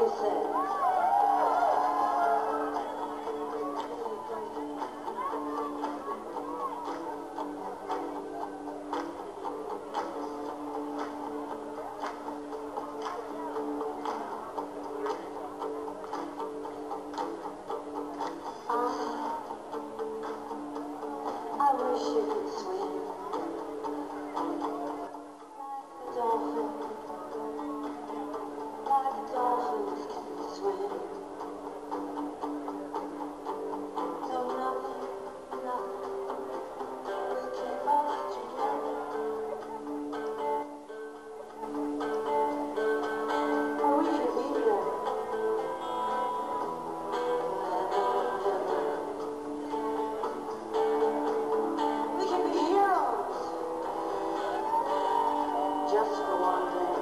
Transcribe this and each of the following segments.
he says. I wish you could swim like a dolphin, like dolphins can swim. No, nothing, will keep us together. I wish you'd be here. We can be heroes just for one day.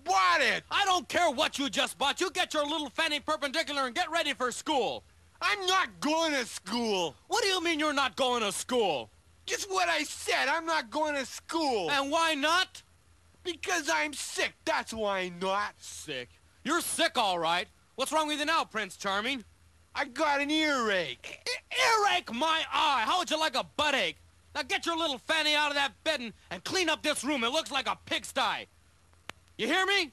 bought it! I don't care what you just bought. You get your little fanny perpendicular and get ready for school. I'm not going to school! What do you mean you're not going to school? Just what I said, I'm not going to school! And why not? Because I'm sick, that's why not. Sick. You're sick, all right. What's wrong with you now, Prince Charming? I got an earache. Earache, my eye! How would you like a butt ache? Now get your little fanny out of that bed and clean up this room. It looks like a pigsty. You hear me?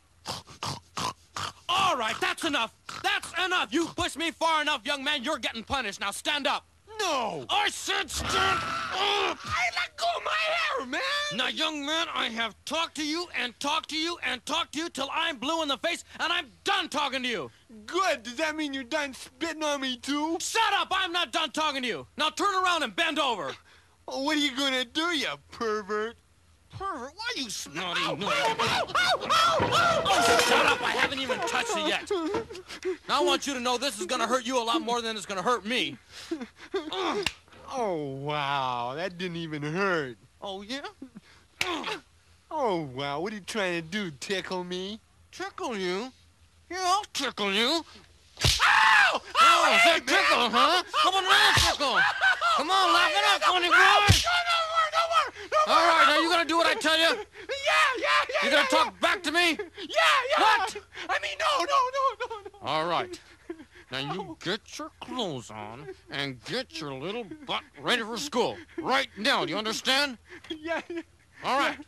All right, that's enough. That's enough. You pushed me far enough, young man. You're getting punished. Now stand up. No! I said stand up! I let go of my hair, man! Now, young man, I have talked to you and talked to you and talked to you till I'm blue in the face, and I'm done talking to you. Good. Does that mean you're done spitting on me, too? Shut up! I'm not done talking to you. Now turn around and bend over. Well, what are you gonna do, you pervert? Pervert, why you snotty? Oh, shut up! I haven't even touched you yet. Now I want you to know this is gonna hurt you a lot more than it's gonna hurt me. Oh, wow. That didn't even hurt. Oh, yeah? Oh, wow. What are you trying to do, tickle me? Tickle you? Yeah, I'll tickle you. Ow! Oh, is that tickle, huh? Come on around, tickle. Come on, laugh it up, funny boy. No more! All right, now you gonna do what I tell you? Yeah. You gonna talk back to me? Yeah. What? I mean, no. All right. Now you get your clothes on and get your little butt ready for school. Right now, do you understand? Yeah. All right.